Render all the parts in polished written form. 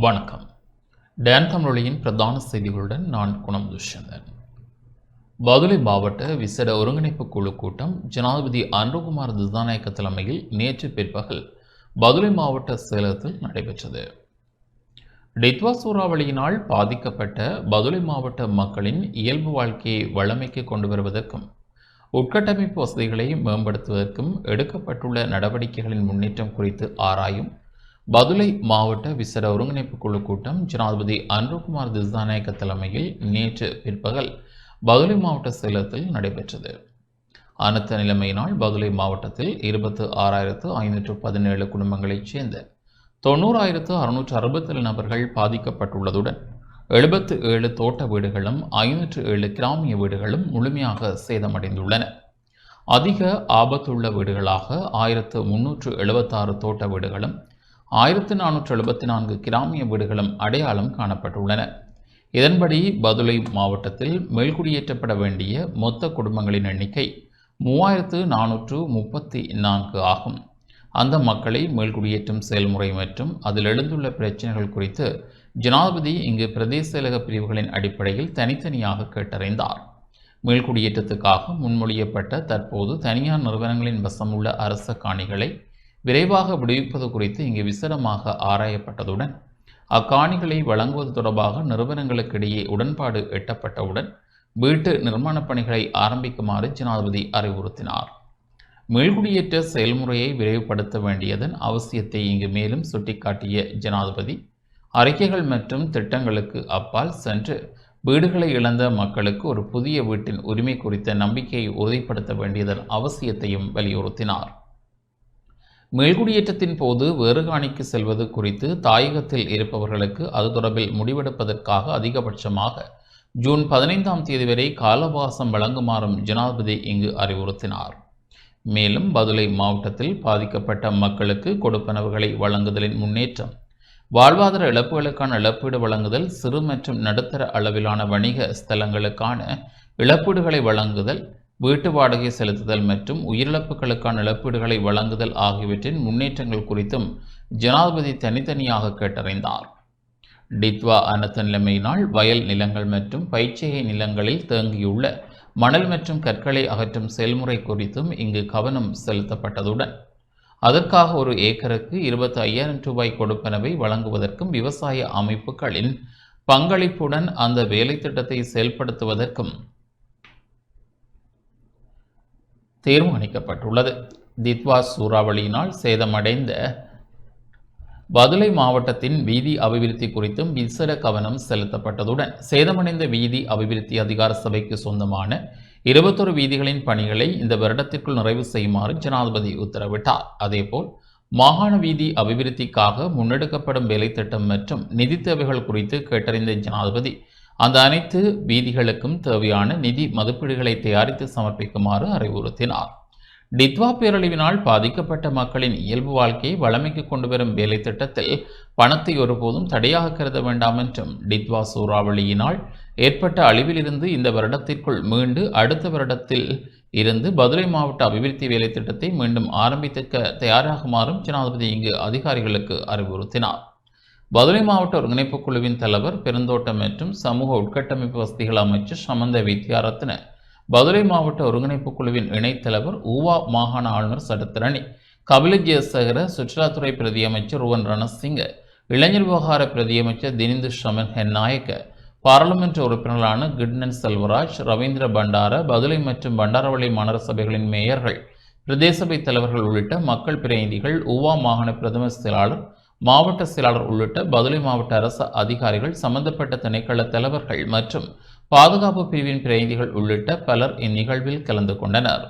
வணக்கம். டான் தமிழொலியின் பிரதான செய்திகளுடன் நான் குணம் துஷ்யந்தன். பதுளை மாவட்ட விசேட ஒருங்கிணைப்பு குழு கூட்டம் ஜனாதிபதி அன்ருகுமார் திசாநாயக்க தலைமையில் நேற்று பிற்பகல் பதுளை மாவட்ட செயலகத்தில் நடைபெற்றது. டித்வா சூறாவளியினால் பாதிக்கப்பட்ட பதுளை மாவட்ட மக்களின் இயல்பு வாழ்க்கையை வளமைக்கு கொண்டு வருவதற்கும் உட்கட்டமைப்பு வசதிகளை மேம்படுத்துவதற்கும் எடுக்கப்பட்டுள்ள நடவடிக்கைகளின் முன்னேற்றம் குறித்து ஆராயும் பதுளை மாவட்ட விசேட ஒருங்கிணைப்பு குழு கூட்டம் ஜனாதிபதி அன்ருகுமார் திசாநாயக்க தலைமையில் நேற்று பிற்பகல் பதுளை மாவட்ட செயலகத்தில் நடைபெற்றது. அனர்த்த நிலைமையினால் பதுளை மாவட்டத்தில் 26,517 குடும்பங்களைச் சேர்ந்த 90,667 நபர்கள் பாதிக்கப்பட்டுள்ளதுடன் 77 தோட்ட வீடுகளும் 507 கிராமிய வீடுகளும் முழுமையாக சேதமடைந்துள்ளன. அதிக ஆபத்துள்ள வீடுகளாக 1,376 தோட்ட வீடுகளும் 1,474 கிராமிய வீடுகளும் அடையாளம் காணப்பட்டுள்ளன. இதன்படி பதுளை மாவட்டத்தில் மேல்குடியேற்றப்பட வேண்டிய மொத்த குடும்பங்களின் எண்ணிக்கை 3,434 ஆகும். அந்த மக்களை மேல்குடியேற்றும் செயல்முறை மற்றும் அதில் எழுந்துள்ள பிரச்சினைகள் குறித்து ஜனாதிபதி இங்கு பிரதேச செயலக பிரிவுகளின் அடிப்படையில் தனித்தனியாக கேட்டறிந்தார். மேல்குடியேற்றத்துக்காக முன்மொழியப்பட்ட தற்போது தனியார் நிறுவனங்களின் வசமுள்ள அரச காணிகளை விரைவாக விடுவிப்பது குறித்து இங்கு விசேடமாக ஆராயப்பட்டதுடன் அக்காணிகளை வழங்குவது தொடர்பாக நிறுவனங்களுக்கு இடையே உடன்பாடு எட்டப்பட்டவுடன் வீட்டு நிர்மாணப் பணிகளை ஆரம்பிக்குமாறு ஜனாதிபதி அறிவுறுத்தினார். மீள்குடியேற்ற செயல்முறையை விரைவுபடுத்த வேண்டியதன் அவசியத்தை இங்கு மேலும் சுட்டிக்காட்டிய ஜனாதிபதி அறிக்கைகள் மற்றும் திட்டங்களுக்கு அப்பால் சென்று வீடுகளை இழந்த மக்களுக்கு ஒரு புதிய வீட்டின் உரிமை குறித்த நம்பிக்கையை உறுதிப்படுத்த வேண்டியதன் அவசியத்தையும் வலியுறுத்தினார். மேல்குடியேற்றத்தின் போது வேறு காணிக்கு செல்வது குறித்து தாயகத்தில் இருப்பவர்களுக்கு அது தொடர்பில் முடிவெடுப்பதற்காக அதிகபட்சமாக ஜூன் 15ஆம் தேதி வரை காலவாசம் வழங்குமாறும் ஜனாதிபதி இங்கு அறிவுறுத்தினார். மேலும் பதுளை மாவட்டத்தில் பாதிக்கப்பட்ட மக்களுக்கு கொடுப்பனவுகளை வழங்குதலின் முன்னேற்றம், வாழ்வாதார இழப்புகளுக்கான இழப்பீடு வழங்குதல், சிறு மற்றும் நடுத்தர அளவிலான வணிக ஸ்தலங்களுக்கான இழப்பீடுகளை வழங்குதல், வீட்டு வாடகை செலுத்துதல் மற்றும் உயிரிழப்புகளுக்கான இழப்பீடுகளை வழங்குதல் ஆகியவற்றின் முன்னேற்றங்கள் குறித்தும் ஜனாதிபதி தனித்தனியாக கேட்டறிந்தார். டித்வா அனர்த்த நிலைமையினால் வயல் நிலங்கள் மற்றும் பயிற்சிகை நிலங்களில் தேங்கியுள்ள மணல் மற்றும் கற்களை அகற்றும் செயல்முறை குறித்தும் இங்கு கவனம் செலுத்தப்பட்டதுடன் அதற்காக ஒரு ஏக்கருக்கு 25,000 ரூபாய் கொடுப்பனவை வழங்குவதற்கும் விவசாய அமைப்புகளின் பங்களிப்புடன் அந்த வேலை திட்டத்தை செயல்படுத்துவதற்கும் தீர்மானிக்கப்பட்டுள்ளது. தித்வா சூறாவளியினால் சேதமடைந்த பதுளை மாவட்டத்தின் வீதி அபிவிருத்தி குறித்தும் விசேட கவனம் செலுத்தப்பட்டதுடன் சேதமடைந்த வீதி அபிவிருத்தி அதிகார சபைக்கு சொந்தமான 21 வீதிகளின் பணிகளை இந்த வருடத்திற்குள் நிறைவு செய்யுமாறு ஜனாதிபதி உத்தரவிட்டார். அதேபோல் மாகாண வீதி அபிவிருத்திக்காக முன்னெடுக்கப்படும் வேலை திட்டம் மற்றும் நிதி தேவைகள் குறித்து கேட்டறிந்த ஜனாதிபதி அந்த அனைத்து வீதிகளுக்கும் தேவையான நிதி மதிப்பீடுகளை தயாரித்து சமர்ப்பிக்குமாறு அறிவுறுத்தினார். டித்வா பேரழிவினால் பாதிக்கப்பட்ட மக்களின் இயல்பு வாழ்க்கையை வளமைக்கு கொண்டு வரும் வேலை திட்டத்தில் பணத்தை ஒருபோதும் தடையாக கருத வேண்டாம் என்றும் டித்வா சூறாவளியினால் ஏற்பட்ட அழிவிலிருந்து இந்த வருடத்திற்குள் மீண்டு அடுத்த வருடத்தில் இருந்து பதுளை மாவட்ட அபிவிருத்தி வேலை திட்டத்தை மீண்டும் ஆரம்பிக்க தயாராகுமாறும் ஜனாதிபதி இங்கு அதிகாரிகளுக்கு அறிவுறுத்தினார். பதுளை மாவட்ட ஒருங்கிணைப்பு குழுவின் தலைவர், பெருந்தோட்டம் மற்றும் சமூக உட்கட்டமைப்பு வசதிகள் அமைச்சர் சமந்த வித்யாரத்ன, பதுளை மாவட்ட ஒருங்கிணைப்பு குழுவின் இணைத்தலைவர் ஊவா மாகாண ஆளுநர் சடத்திரணி, கபிலஜேசகர சுற்றுலாத்துறை பிரதியமைச்சர் ருவன் ரணசிங்க, இளைஞர் விவகார பிரதியமைச்சர் தினிந்து ஷமன் ஹென்னாயக்க, பாராளுமன்ற உறுப்பினர்களான கிட்னன் செல்வராஜ், ரவீந்திர பண்டார, பதுளை மற்றும் பண்டாரவளை மாநகர சபைகளின் மேயர்கள், பிரதேசபை தலைவர்கள் உள்ளிட்ட மக்கள் பிரதிநிதிகள், ஊவா மாகாண பிரதம செயலாளர், மாவட்ட செயலாளர் உள்ளிட்ட பதுளை மாவட்ட அரசு அதிகாரிகள், சம்பந்தப்பட்ட திணைக்கள தலைவர்கள் மற்றும் பாதுகாப்பு பிரிவின் பிரதிநிதிகள் உள்ளிட்ட பலர் இந்நிகழ்வில் கலந்து கொண்டனர்.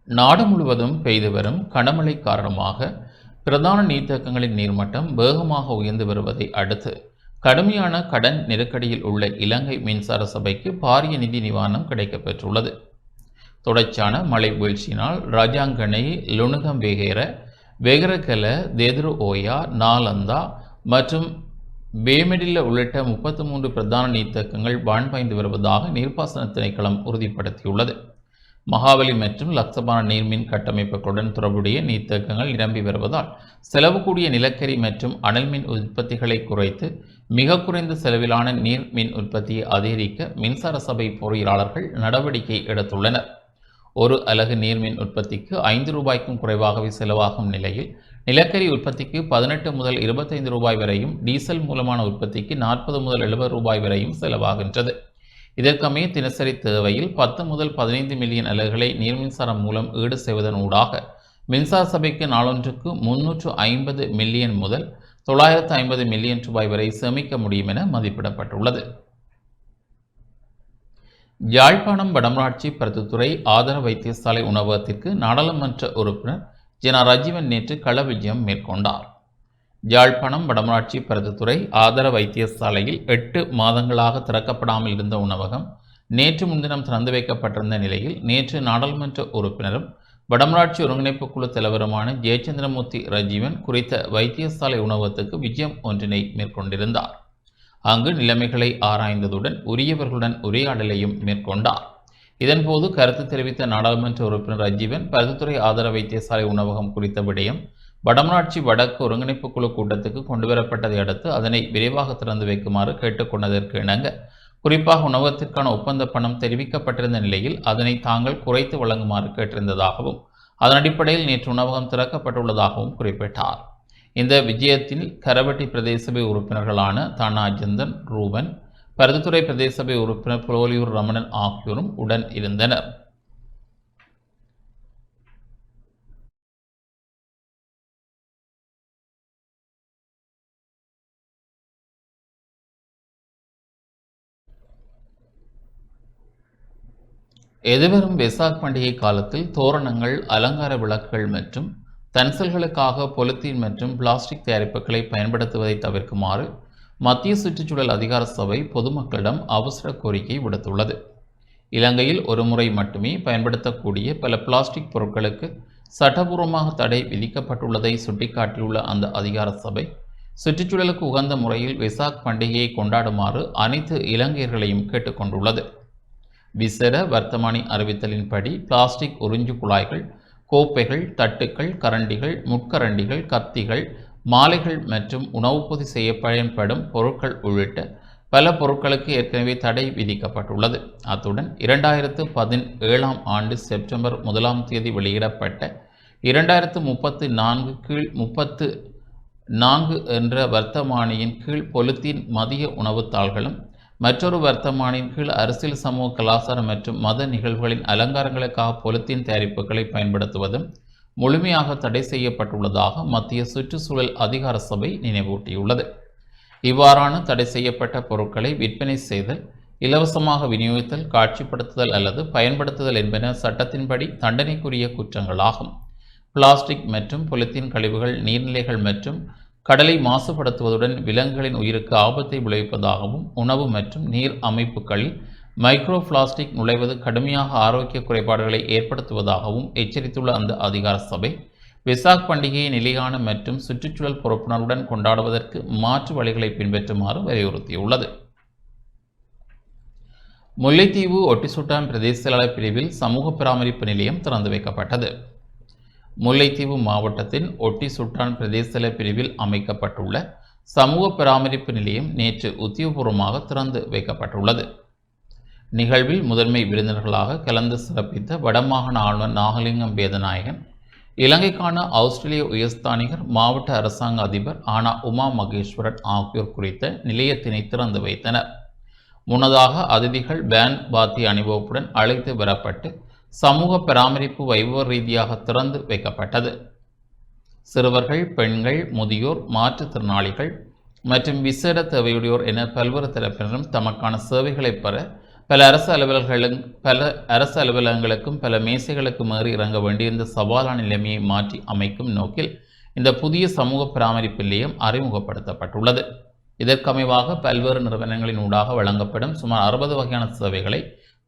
நாடு முழுவதும் பெய்து வரும் கனமழை காரணமாக பிரதான நீர்த்தேக்கங்களின் நீர்மட்டம் வேகமாக உயர்ந்து வருவதை அடுத்து கடுமையான கடன் நெருக்கடியில் உள்ள இலங்கை மின்சார சபைக்கு பாரிய நிதி நிவாரணம் கிடைக்கப்பெற்றுள்ளது. தொடர்ச்சியான மழை வீழ்ச்சியினால் ராஜாங்கனை, லுணுகம்பேகேர, வெகரகல, தேதுரு ஓயா, நாலந்தா மற்றும் பேமெடில்ல உள்ளிட்ட 33 பிரதான நீர்த்தேக்கங்கள் பாய்ந்து வருவதாக நீர்ப்பாசன திணைக்களம் உறுதிப்படுத்தியுள்ளது. மகாவலி மற்றும் லக்சபான நீர்மின் கட்டமைப்புகளுடன் தொடர்புடைய நீர்த்தேக்கங்கள் நிரம்பி வருவதால் செலவு கூடிய நிலக்கரி மற்றும் அனல் மின் உற்பத்திகளை குறைத்து மிக குறைந்த செலவிலான நீர் மின் உற்பத்தியை அதிகரிக்க மின்சார சபை பொறியியலாளர்கள் நடவடிக்கை எடுத்துள்ளனர். ஒரு அலகு நீர்மின் உற்பத்திக்கு 5 ரூபாய்க்கும் குறைவாகவே செலவாகும் நிலையில் நிலக்கரி உற்பத்திக்கு 18 முதல் 25 ரூபாய் வரையும், டீசல் மூலமான உற்பத்திக்கு 40 முதல் 70 ரூபாய் வரையும் செலவாகின்றது. இதற்கமைய தினசரி தேவையில் 10 முதல் 15 மில்லியன் அலகுகளை நீர்மின்சாரம் மூலம் ஈடு செய்வதன் ஊடாக மின்சார சபைக்கு நாளொன்றுக்கு 350 மில்லியன் முதல் 950 மில்லியன் ரூபாய் வரை சேமிக்க முடியும் என மதிப்பிடப்பட்டுள்ளது. யாழ்ப்பாணம் வடமராட்சி பருத்தித்துறை ஆதார வைத்தியசாலை உணவகத்திற்கு நாடாளுமன்ற உறுப்பினர் ஜனா ரஜீவன் நேற்று கள விஜயம் மேற்கொண்டார். யாழ்ப்பாணம் வடமராட்சி பருத்தித்துறை ஆதார வைத்தியசாலையில் 8 மாதங்களாக திறக்கப்படாமல் இருந்த உணவகம் நேற்று முன்தினம் திறந்து வைக்கப்பட்டிருந்த நிலையில் நேற்று நாடாளுமன்ற உறுப்பினரும் வடமராட்சி ஒருங்கிணைப்பு குழு தலைவருமான ஜெயச்சந்திரமூர்த்தி ரஜீவன் குறித்த வைத்தியசாலை உணவகத்துக்கு விஜயம் ஒன்றினை மேற்கொண்டிருந்தார். அங்கு நிலைமைகளை ஆராய்ந்ததுடன் உரியவர்களுடன் உரையாடலையும் மேற்கொண்டார். இதன்போது கருத்து தெரிவித்த நாடாளுமன்ற உறுப்பினர் ரஜீவன் பருத்தித்துறை ஆதார வைத்தியசாலை உணவகம் குறித்த விடயம் வடமராட்சி வடக்கு ஒருங்கிணைப்பு குழு கூட்டத்துக்கு கொண்டுவரப்பட்டதை அடுத்து அதனை விரைவாக திறந்து வைக்குமாறு கேட்டுக்கொண்டதற்கு இணங்க குறிப்பாக உணவகத்திற்கான ஒப்பந்த பணம் தெரிவிக்கப்பட்டிருந்த நிலையில் அதனை தாங்கள் குறைத்து வழங்குமாறு கேட்டிருந்ததாகவும் அதன் அடிப்படையில் நேற்று உணவகம் திறக்கப்பட்டுள்ளதாகவும் குறிப்பிட்டார். இந்த விஜயத்தில் கரவட்டி பிரதேச சபை உறுப்பினர்களான தானாஜந்தன், ரூபன், பருத்தித்துறை பிரதேச சபை உறுப்பினர் புலோலியூர் ரமணன் ஆகியோரும் உடன் இருந்தனர். எதிர்வரும் வெசாக் பண்டிகை காலத்தில் தோரணங்கள், அலங்கார விளக்குகள் மற்றும் தன்சல்களுக்காக பொலித்தீன் மற்றும் பிளாஸ்டிக் தயாரிப்புகளை பயன்படுத்துவதை தவிர்க்குமாறு மத்திய சுற்றுச்சூழல் அதிகார சபை பொதுமக்களிடம் அவசர கோரிக்கை விடுத்துள்ளது. இலங்கையில் ஒரு முறை மட்டுமே பயன்படுத்தக்கூடிய பல பிளாஸ்டிக் பொருட்களுக்கு சட்டபூர்வமாக தடை விதிக்கப்பட்டுள்ளதை சுட்டிக்காட்டியுள்ள அந்த அதிகார சபை சுற்றுச்சூழலுக்கு உகந்த முறையில் வெசாக் பண்டிகையை கொண்டாடுமாறு அனைத்து இலங்கையர்களையும் கேட்டுக்கொண்டுள்ளது. விசேட வர்த்தமானி அறிவித்தலின்படி பிளாஸ்டிக் உறிஞ்சு குழாய்கள், கோப்பைகள், தட்டுக்கள், கரண்டிகள், முட்கரண்டிகள், கத்திகள், மாலைகள் மற்றும் உணவுப்பொதி செய்ய பயன்படும் பொருட்கள் உள்ளிட்ட பல பொருட்களுக்கு ஏற்கனவே தடை விதிக்கப்பட்டுள்ளது. அத்துடன் 2017 ஆண்டு செப்டம்பர் 1 வெளியிடப்பட்ட 2034 கீழ் 34 என்ற வர்த்தமானியின் கீழ் பொலித்தீன் மதிய உணவுத்தாள்களும் மற்றொரு வர்த்தமானின் கீழ் அரசியல், சமூக, கலாச்சாரம் மற்றும் மத நிகழ்வுகளின் அலங்காரங்களுக்காக பொலித்தீன் தயாரிப்புகளை பயன்படுத்துவதும் முழுமையாக தடை செய்யப்பட்டுள்ளதாக மத்திய சுற்றுச்சூழல் அதிகார சபை நினைவூட்டியுள்ளது. இவ்வாறான தடை செய்யப்பட்ட பொருட்களை விற்பனை செய்தல், இலவசமாக விநியோகித்தல், காட்சிப்படுத்துதல் அல்லது பயன்படுத்துதல் என்பன சட்டத்தின்படி தண்டனைக்குரிய குற்றங்களாகும். பிளாஸ்டிக் மற்றும் பொலித்தீன் கழிவுகள் நீர்நிலைகள் மற்றும் கடலை மாசுபடுத்துவதுடன் விலங்குகளின் உயிருக்கு ஆபத்தை விளைவிப்பதாகவும் உணவு மற்றும் நீர் அமைப்புகளில் மைக்ரோ பிளாஸ்டிக் நுழைவது கடுமையாக ஆரோக்கிய குறைபாடுகளை ஏற்படுத்துவதாகவும் எச்சரித்துள்ள அந்த அதிகார சபை வெசாக் பண்டிகையை நிலையான மற்றும் சுற்றுச்சூழல் பொறுப்புணர்வுடன் கொண்டாடுவதற்கு மாற்று வழிகளை பின்பற்றுமாறு வலியுறுத்தியுள்ளது. முல்லைத்தீவு ஒட்டிசுட்டான் பிரதேச செயலாளர் பிரிவில் சமூக பராமரிப்பு நிலையம் திறந்து வைக்கப்பட்டது. முல்லைத்தீவு மாவட்டத்தின் ஒட்டிசுட்டான் பிரதேச செயலர் பிரிவில் அமைக்கப்பட்டுள்ள சமூக பராமரிப்பு நிலையம் நேற்று உத்தியோகபூர்வமாக திறந்து வைக்கப்பட்டுள்ளது. நிகழ்வில் முதன்மை விருந்தினர்களாக கலந்து சிறப்பித்த வடமாகாண ஆளுநர் நாகலிங்கம் வேதநாயகன், இலங்கைக்கான ஆஸ்திரேலிய உயர்ஸ்தானிகர், மாவட்ட அரசாங்க அதிபர் ஆனா உமா மகேஸ்வரன் ஆகியோர் குறித்த நிலையத்தினை திறந்து வைத்தனர். முன்னதாக அதிதிகள் பேண்ட் வாத்திய அணிவகுப்புடன் அழைத்து வரப்பட்டு சமூக பராமரிப்பு வைபவ ரீதியாக திறந்து வைக்கப்பட்டது. சிறுவர்கள், பெண்கள், முதியோர், மாற்றுத்திறனாளிகள் மற்றும் விசேட தேவையுடையோர் என பல்வேறு தரப்பினரும் தமக்கான சேவைகளை பெற பல அரசு அலுவலகங்களுக்கும் பல மேசைகளுக்கு ஏறி இறங்க வேண்டியிருந்த சவாலான நிலைமையை மாற்றி அமைக்கும் நோக்கில் இந்த புதிய சமூக பராமரிப்பு நிலையம் அறிமுகப்படுத்தப்பட்டுள்ளது. இதற்கமைவாக பல்வேறு நிறுவனங்களின் ஊடாக வழங்கப்படும் சுமார் 60 வகையான சேவைகளை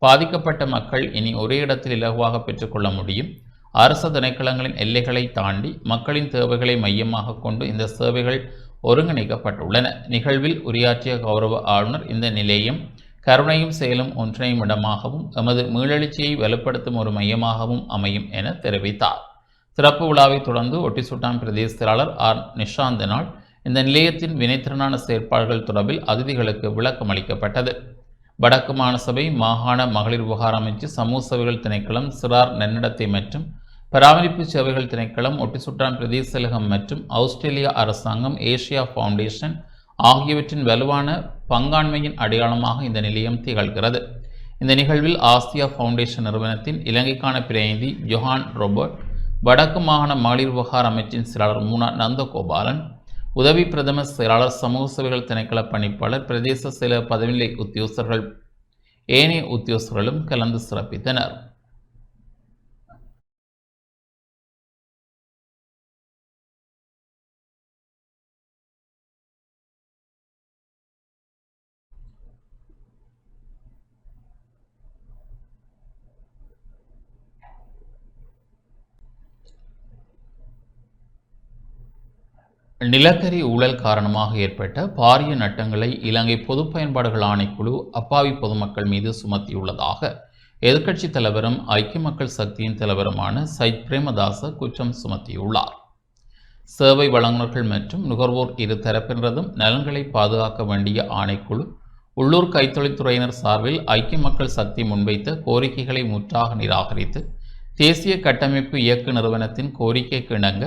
பாதிக்கப்பட்ட மக்கள் இனி ஒரே இடத்தில் இலகுவாக பெற்றுக்கொள்ள முடியும். அரசு திணைக்களங்களின் எல்லைகளை தாண்டி மக்களின் தேவைகளை மையமாக கொண்டு இந்த சேவைகள் ஒருங்கிணைக்கப்பட்டுள்ளன. நிகழ்வில் உரையாற்றிய கௌரவ ஆளுநர் இந்த நிலையம் கருணையும் செயலும் ஒன்றிணையும் இடமாகவும் எமது மீளெழுச்சியை வலுப்படுத்தும் ஒரு மையமாகவும் அமையும் என தெரிவித்தார். சிறப்பு விழாவை தொடர்ந்து ஒட்டிசுட்டான் பிரதேச செயலாளர் ஆர் நிஷாந்தனால் இந்த நிலையத்தின் வினைத்திறனான செயற்பாடுகள் தொடர்பில் அதிதிகளுக்கு விளக்கம் அளிக்கப்பட்டது. வடக்கு மாநசபை, மாகாண மகளிர் விவகார அமைச்சு, சமூக சேவைகள் திணைக்களம், சிறார் நன்னடத்தை மற்றும் பராமரிப்பு சேவைகள் திணைக்களம், ஒட்டிசுட்டான் பிரதேச செயலகம் மற்றும் ஆஸ்திரேலியா அரசாங்கம், ஏசியா ஃபவுண்டேஷன் ஆகியவற்றின் வலுவான பங்காண்மையின் அடையாளமாக இந்த நிலையம் திகழ்கிறது. இந்த நிகழ்வில் ஆசியா ஃபவுண்டேஷன் நிறுவனத்தின் இலங்கைக்கான பிரதிநிதி ஜொஹான் ரோபர்ட், வடக்கு மாகாண மகளிர் விவகார அமைச்சின் செயலாளர் மூனா நந்தகோபாலன், உதவி பிரதம செயலாளர், சமூக சேவைகள் திணைக்கள பணிப்பாளர், பிரதேச செயலக பதவிநிலை உத்தியோகஸ்தர்கள், ஏனைய உத்தியோகஸ்தர்களும் கலந்து சிறப்பித்தனர். நிலக்கரி ஊழல் காரணமாக ஏற்பட்ட பாரிய நட்டங்களை இலங்கை பொது பயன்பாடுகள் ஆணைக்குழு அப்பாவி பொதுமக்கள் மீது சுமத்தியுள்ளதாக எதிர்க்கட்சித் தலைவரும் ஐக்கிய மக்கள் சக்தியின் தலைவருமான சைத் பிரேமதாச குற்றம் சுமத்தியுள்ளார். சேவை வழங்குநர்கள் மற்றும் நுகர்வோர் இரு தரப்பினரதும் நலன்களை பாதுகாக்க வேண்டிய ஆணைக்குழு உள்ளூர் கைத்தொழில்துறையினர் சார்பில் ஐக்கிய மக்கள் சக்தி முன்வைத்த கோரிக்கைகளை முற்றாக நிராகரித்து தேசிய கட்டமைப்பு இயக்க நிறுவனத்தின் கோரிக்கைக்கு இணங்க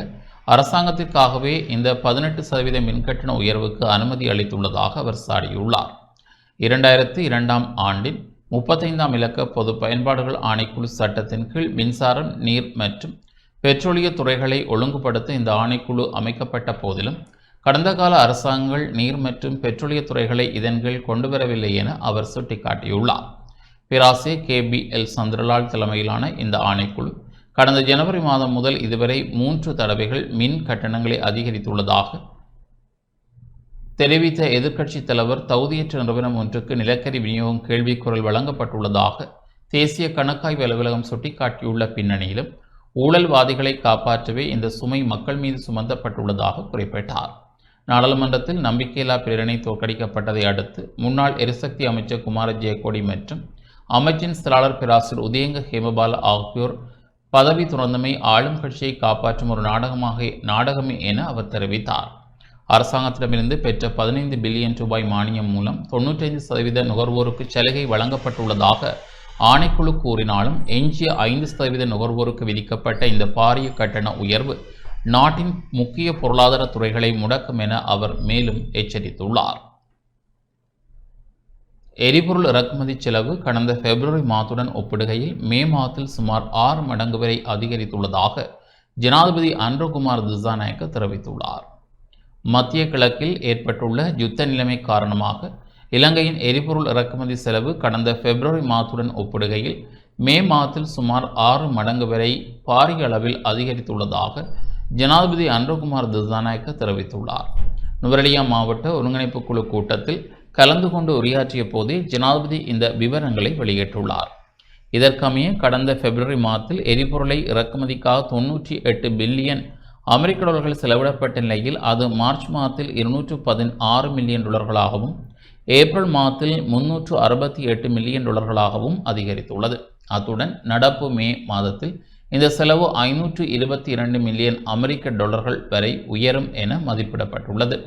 அரசாங்கத்திற்காகவே இந்த 18% மின்கட்டண உயர்வுக்கு அனுமதி அளித்துள்ளதாக அவர் சாடியுள்ளார். 2002ஆம் ஆண்டின் 35ஆம் இலக்க பொது பயன்பாடுகள் ஆணைக்குழு சட்டத்தின் கீழ் மின்சாரம், நீர் மற்றும் பெட்ரோலிய துறைகளை ஒழுங்குபடுத்த இந்த ஆணைக்குழு அமைக்கப்பட்ட போதிலும் கடந்த கால அரசாங்கங்கள் நீர் மற்றும் பெட்ரோலிய துறைகளை இதன் கீழ் கொண்டுவரவில்லை என அவர் சுட்டிக்காட்டியுள்ளார். பேராசிரியர் KBL சந்திரலால் தலைமையிலான இந்த ஆணைக்குழு கடந்த ஜனவரி மாதம் முதல் இதுவரை 3 தடவைகள் மின் கட்டணங்களை அதிகரித்துள்ளதாக தெரிவித்த எதிர்க்கட்சித் தலைவர், தகுதியற்ற நிறுவனம் ஒன்றுக்கு நிலக்கரி விநியோகம் கேள்விக்குரல் வழங்கப்பட்டுள்ளதாக தேசிய கணக்காய்வு அலுவலகம் சுட்டிக்காட்டியுள்ள பின்னணியிலும் ஊழல்வாதிகளை காப்பாற்றவே இந்த சுமை மக்கள் மீது சுமத்தப்பட்டுள்ளதாக குறிப்பிட்டார். நாடாளுமன்றத்தில் நம்பிக்கையில்லா பிரேரணை தோற்கடிக்கப்பட்டதை அடுத்து முன்னாள் எரிசக்தி அமைச்சர் குமார ஜெயக்கொடி மற்றும் அமைச்சின் செயலாளர் பேராசிரியர் உதயங்க ஹேமபால ஆகியோர் பதவி துறந்தமை ஆளும் கட்சியை காப்பாற்றும் ஒரு நாடகமே என அவர் தெரிவித்தார். அரசாங்கத்திடமிருந்து பெற்ற 15 பில்லியன் ரூபாய் மானியம் மூலம் 95% நுகர்வோருக்கு சலுகை வழங்கப்பட்டுள்ளதாக ஆணைக்குழு கூறினாலும் எஞ்சிய 5% நுகர்வோருக்கு விதிக்கப்பட்ட இந்த பாரிய கட்டண உயர்வு நாட்டின் முக்கிய பொருளாதார துறைகளை முடக்கும் என அவர் மேலும் எச்சரித்துள்ளார். எரிபொருள் இறக்குமதி செலவு கடந்த பிப்ரவரி மாதத்துடன் ஒப்பிடுகையில் மே மாதத்தில் சுமார் 6 மடங்கு வரை அதிகரித்துள்ளதாக ஜனாதிபதி அன்ருகுமார் திசாநாயக்க தெரிவித்துள்ளார். மத்திய கிழக்கில் ஏற்பட்டுள்ள யுத்த நிலைமை காரணமாக இலங்கையின் எரிபொருள் இறக்குமதி செலவு கடந்த பிப்ரவரி மாதத்துடன் ஒப்பிடுகையில் மே மாதத்தில் சுமார் 6 மடங்கு வரை பாரிய அளவில் அதிகரித்துள்ளதாக ஜனாதிபதி அன்ருகுமார் திசாநாயக்க தெரிவித்துள்ளார். நுவரெலியா மாவட்ட ஒருங்கிணைப்பு குழு கூட்டத்தில் கலந்து கொண்டு உரையாற்றிய போதே ஜனாதிபதி இந்த விவரங்களை வெளியிட்டுள்ளார். இதற்கமைய கடந்த பிப்ரவரி மாதத்தில் எரிபொருளை இறக்குமதிக்காக 98 பில்லியன் அமெரிக்க டாலர்கள் செலவிடப்பட்ட நிலையில் அது மார்ச் மாதத்தில் 216 மில்லியன் டாலர்களாகவும் ஏப்ரல் மாதத்தில் 368 மில்லியன் டாலர்களாகவும் அதிகரித்துள்ளது. அத்துடன் நடப்பு மே மாதத்தில் இந்த செலவு 522 மில்லியன் அமெரிக்க டாலர்கள் வரை உயரும் என மதிப்பிடப்பட்டுள்ளது.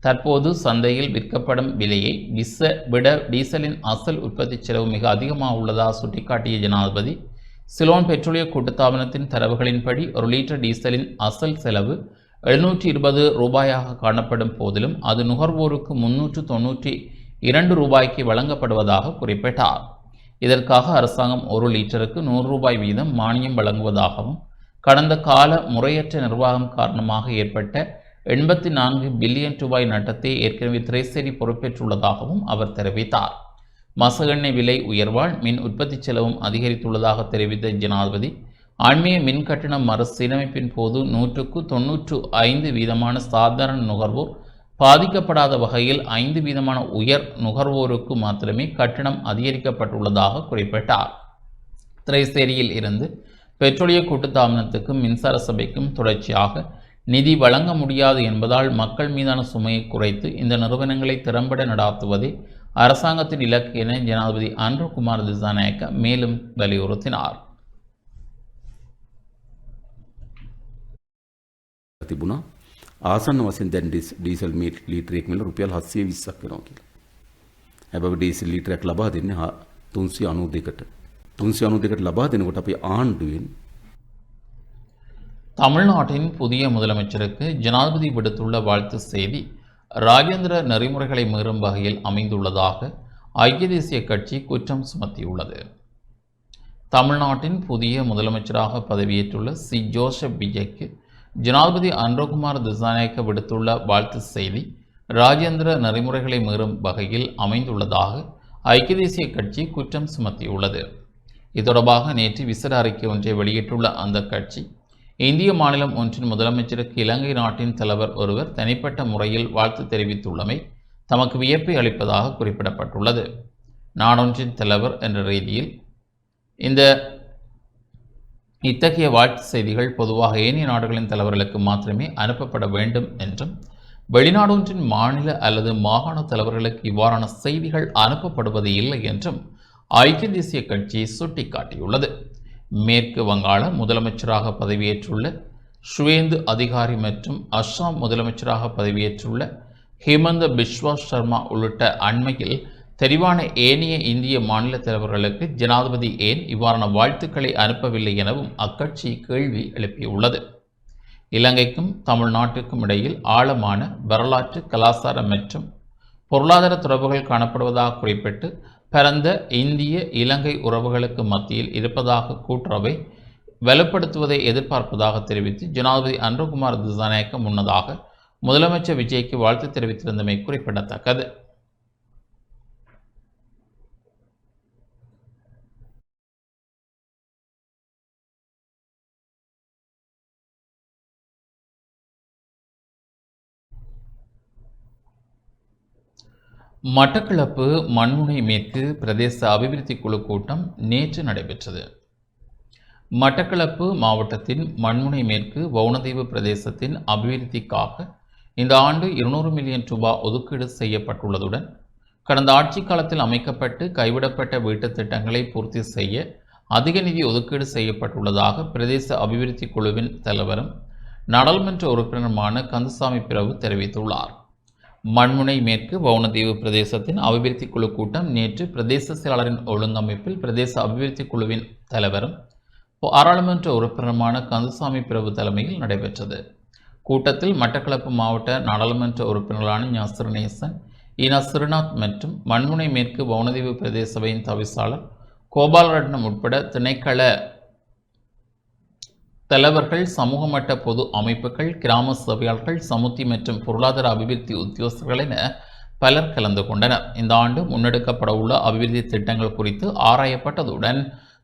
தற்போது சந்தையில் விற்கப்படும் விலையை விட டீசலின் அசல் உற்பத்தி செலவு மிக அதிகமாக உள்ளதாக சுட்டிக்காட்டிய ஜனாதிபதி, சிலோன் பெட்ரோலிய கூட்டுத்தாபனத்தின் தரவுகளின்படி 1 லிட்டர் டீசலின் அசல் செலவு 720 ரூபாயாக காணப்படும் போதிலும் அது நுகர்வோருக்கு 392 ரூபாய்க்கு வழங்கப்படுவதாக குறிப்பிட்டார். இதற்காக அரசாங்கம் 1 லிட்டருக்கு 100 ரூபாய் வீதம் மானியம் வழங்குவதாகவும் கடந்த கால முறையற்ற நிர்வாகம் காரணமாக ஏற்பட்ட 84 பில்லியன் ரூபாய் நட்டத்தை ஏற்கனவே திரைசேரி பொறுப்பேற்றுள்ளதாகவும் அவர் தெரிவித்தார். மச எண்ணெய் விலை உயர்வால் மின் உற்பத்தி செலவும் அதிகரித்துள்ளதாக தெரிவித்த ஜனாதிபதி, அண்மைய மின் கட்டண மறுசீரமைப்பின் போது 100க்கு 95% சாதாரண நுகர்வோர் பாதிக்கப்படாத வகையில் 5 வீதமான உயர் நுகர்வோருக்கு மாத்திரமே கட்டணம் அதிகரிக்கப்பட்டுள்ளதாக குறிப்பிட்டார். திரைசேரியில் இருந்து பெட்ரோலிய கூட்டுத்தாபனத்துக்கும் மின்சார சபைக்கும் தொடர்ச்சியாக நிதி வழங்க முடியாது என்பதால் மக்கள் மீதான சுமையை குறைத்து இந்த நிறுவனங்களை திறம்பட நடாத்துவதே அரசாங்கத்தின் இலக்கு என ஜனாதிபதி அன்ருகுமார் திசாநாயக்க மேலும் வலியுறுத்தினார். තිබුණා ආසන්න වශයෙන් දැන් ඩීසල් ලීටරයක් මිල රුපියල් 720ක් වෙනවා කියලා. හැබැයි ඩීසල් ලීටරයක් ලබා දෙන්නේ 392කට. 392කට ලබා දෙනකොට අපි ආණ්ඩුවෙන් தமிழ்நாட்டின் புதிய முதலமைச்சருக்கு ஜனாதிபதி விடுத்துள்ள வாழ்த்து செய்தி ராஜேந்திர நெறிமுறைகளை மீறும் வகையில் அமைந்துள்ளதாக ஐக்கிய தேசிய கட்சி குற்றம் சுமத்தியுள்ளது. தமிழ்நாட்டின் புதிய முதலமைச்சராக பதவியேற்றுள்ள ஜோசப் விஜய்க்கு ஜனாதிபதி அன்ருகுமார் திசாநாயக்க விடுத்துள்ள வாழ்த்து செய்தி ராஜேந்திர நெறிமுறைகளை மீறும் வகையில் அமைந்துள்ளதாக ஐக்கிய தேசிய கட்சி குற்றம் சுமத்தியுள்ளது. இது தொடர்பாக நேற்று விசேட அறிக்கை ஒன்றை வெளியிட்டுள்ள அந்த கட்சி, இந்திய மாநிலம் ஒன்றின் முதலமைச்சருக்கு இலங்கை நாட்டின் தலைவர் ஒருவர் தனிப்பட்ட முறையில் வாழ்த்து தெரிவித்துள்ளமை தமக்கு வியப்பை அளிப்பதாக குறிப்பிடப்பட்டுள்ளது. நாடொன்றின் தலைவர் என்ற ரீதியில் இத்தகைய வாழ்த்து செய்திகள் பொதுவாக ஏனைய நாடுகளின் தலைவர்களுக்கு மாத்திரமே அனுப்பப்பட வேண்டும் என்றும், வெளிநாடொன்றின் மாநில அல்லது மாகாண தலைவர்களுக்கு இவ்வாறான செய்திகள் அனுப்பப்படுவது இல்லை என்றும் ஐக்கிய தேசிய கட்சி சுட்டிக்காட்டியுள்ளது. மேற்கு வங்காள முதலமைச்சராக பதவியேற்றுள்ள சுவேந்து அதிகாரி மற்றும் அஸ்ஸாம் முதலமைச்சராக பதவியேற்றுள்ள ஹிமந்த பிஸ்வா சர்மா உள்ளிட்ட அண்மையில் தெரிவான ஏனைய இந்திய மாநில தலைவர்களுக்கு ஜனாதிபதி ஏன் இவ்வாறான வாழ்த்துக்களை அனுப்பவில்லை எனவும் அக்கட்சி கேள்வி எழுப்பியுள்ளது. இலங்கைக்கும் தமிழ்நாட்டுக்கும் இடையில் ஆழமான வரலாற்று, கலாச்சார மற்றும் பொருளாதார தொடர்புகள் காணப்படுவதாக குறிப்பிட்டு பரந்த இந்திய இலங்கை உறவுகளுக்கு மத்தியில் இருப்பதாக கூட்டுறவை வலுப்படுத்துவதை எதிர்பார்ப்பதாக தெரிவித்து ஜனாதிபதி அன்ருகுமார் திசாநாயக்க முன்னதாக முதலமைச்சர் விஜய்க்கு வாழ்த்து தெரிவித்திருந்தமை குறிப்பிடத்தக்கது. மட்டக்களப்பு மண்முனை மேற்கு பிரதேச அபிவிருத்தி குழு கூட்டம் நேற்று நடைபெற்றது. மட்டக்களப்பு மாவட்டத்தின் மண்முனை மேற்கு வவுணதீவு பிரதேசத்தின் அபிவிருத்திக்காக இந்த ஆண்டு 200 மில்லியன் ரூபாய் ஒதுக்கீடு செய்யப்பட்டுள்ளதுடன், கடந்த ஆட்சி காலத்தில் அமைக்கப்பட்டு கைவிடப்பட்ட வீட்டுத் திட்டங்களை பூர்த்தி செய்ய அதிக நிதி ஒதுக்கீடு செய்யப்பட்டுள்ளதாக பிரதேச அபிவிருத்தி குழுவின் தலைவரும் நாடாளுமன்ற உறுப்பினருமான கந்தசாமி பிரபு தெரிவித்துள்ளார். மண்முனை மேற்கு வவுணதீவு பிரதேசத்தின் அபிவிருத்தி குழு கூட்டம் நேற்று பிரதேச செயலாளரின் ஒழுங்கமைப்பில் பிரதேச அபிவிருத்தி குழுவின் தலைவரும் பாராளுமன்ற உறுப்பினருமான கந்தசாமி பிரபு தலைமையில் நடைபெற்றது. கூட்டத்தில் மட்டக்களப்பு மாவட்ட நாடாளுமன்ற உறுப்பினர்களான ஞாசிறுநேசன், ஈனா சிறுநாத் மற்றும் மண்முனை மேற்கு வவுணதீவு பிரதேச சபையின் தவிசாளர் கோபாலரட்னம் உட்பட திணைக்கள தலைவர்கள், சமூக மட்ட பொது அமைப்புகள், கிராம சபையாளர்கள், சமுத்தி மற்றும் பொருளாதார அபிவிருத்தி உத்தியோகஸ்தர்கள் என பலர் கலந்து கொண்டனர். இந்த ஆண்டு முன்னெடுக்கப்பட உள்ள அபிவிருத்தி திட்டங்கள் குறித்து ஆராயப்பட்டதுடன்,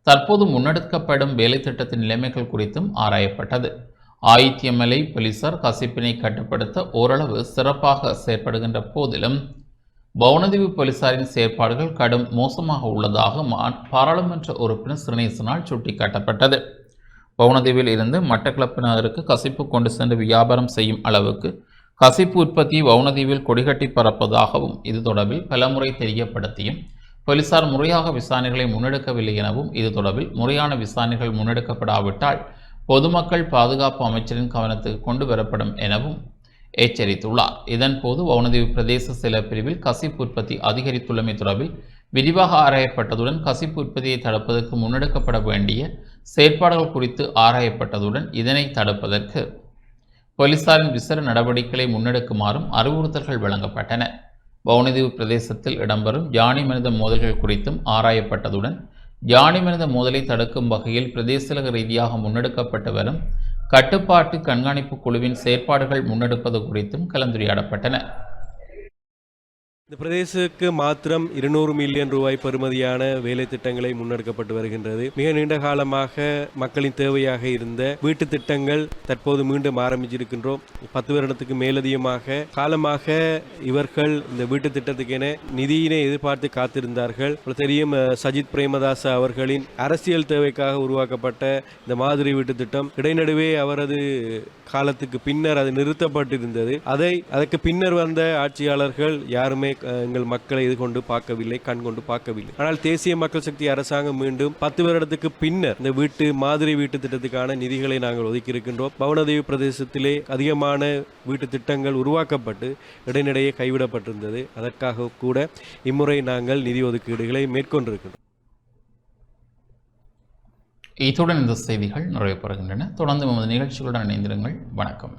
தற்போது முன்னெடுக்கப்படும் வேலை திட்டத்தின் நிலைமைகள் குறித்தும் ஆராயப்பட்டது. ஆயித்தியமலை போலீசார் கசிப்பினை கட்டுப்படுத்த ஓரளவு சிறப்பாக செயற்படுகின்ற போதிலும் வவுணதீவு போலீசாரின் செயற்பாடுகள் கடும் மோசமாக உள்ளதாக பாராளுமன்ற உறுப்பினர் சிறுநேசனால் சுட்டிக்காட்டப்பட்டது. வவுணதீவில் இருந்து மட்டக்களப்பு நகருக்கு கசிப்பு கொண்டு சென்று வியாபாரம் செய்யும் அளவுக்கு கசிப்பு உற்பத்தி வவுணதீவில் கொடிகட்டி பறப்பதாகவும், இது தொடர்பில் பலமுறை தெரியப்படுத்தியும் போலீசார் முறையாக விசாரணைகளை முன்னெடுக்கவில்லை எனவும், இது தொடர்பில் முறையான விசாரணைகள் முன்னெடுக்கப்படாவிட்டால் பொதுமக்கள் பாதுகாப்பு அமைச்சரின் கவனத்துக்கு கொண்டு வரப்படும் எனவும் எச்சரித்துள்ளார். இதன்போது வவுணதீவு பிரதேச செயலர் பிரிவில் கசிப்பு உற்பத்தி அதிகரித்துள்ளமை தொடர்பில் விரிவாக ஆராயப்பட்டதுடன், கசிப்பு உற்பத்தியை தடுப்பதற்கு முன்னெடுக்கப்பட வேண்டிய செயற்பாடுகள் குறித்து ஆராயப்பட்டதுடன், இதனை தடுப்பதற்கு போலீசாரின் விசேட நடவடிக்கைகளை முன்னெடுக்குமாறும் அறிவுறுத்தல்கள் வழங்கப்பட்டன. வவுணதீவு பிரதேசத்தில் இடம்பெறும் யானை மனித மோதல்கள் குறித்தும் ஆராயப்பட்டதுடன், யானை மனித மோதலை தடுக்கும் வகையில் பிரதேச ரீதியாக முன்னெடுக்கப்பட்டு வரும் கட்டுப்பாட்டு கண்காணிப்பு குழுவின் செயற்பாடுகள் முன்னெடுப்பது குறித்தும் கலந்துரையாடப்பட்டன. இந்த பிரதேசத்துக்கு மாத்திரம் 200 மில்லியன் ரூபாய் பெறுமதியான வேலை திட்டங்களை முன்னெடுக்கப்பட்டு வருகின்றது. மிக நீண்ட காலமாக மக்களின் தேவையாக இருந்த வீட்டு திட்டங்கள் தற்போது மீண்டும் ஆரம்பிச்சிருக்கின்றோம். 10 வருடத்துக்கு மேலதிகமாக காலமாக இவர்கள் இந்த வீட்டு திட்டத்துக்கென நிதியினை எதிர்பார்த்து காத்திருந்தார்கள். தெரியும், சஜித் பிரேமதாச அவர்களின் அரசியல் தேவைக்காக உருவாக்கப்பட்ட இந்த மாதிரி வீட்டு திட்டம் இடைநடுவே அவரது காலத்துக்கு பின்னர் அது நிறுத்தப்பட்டிருந்தது. அதற்கு பின்னர் வந்த ஆட்சியாளர்கள் யாருமே எங்கள் மக்களை இது கொண்டு பார்க்கவில்லை, கண் கொண்டு பார்க்கவில்லை. ஆனால் தேசிய மக்கள் சக்தி அரசாங்கம் மீண்டும் 10 வருடத்துக்கு பின்னர் இந்த மாதிரி வீட்டு திட்டத்துக்கான நிதிகளை நாங்கள் ஒதுக்கி இருக்கின்றோம். பவனதேவி பிரதேசத்திலே அதிகமான வீட்டு திட்டங்கள் உருவாக்கப்பட்டு இடைநிடையே கைவிடப்பட்டிருந்தது. அதற்காக கூட இம்முறை நாங்கள் நிதி ஒதுக்கீடுகளை மேற்கொண்டிருக்கின்றோம். இத்துடன் இந்த செய்திகள் நிறைவு பெறுகின்றன. தொடர்ந்து நமது நிகழ்ச்சிகளுடன் இணைந்திருங்கள். வணக்கம்.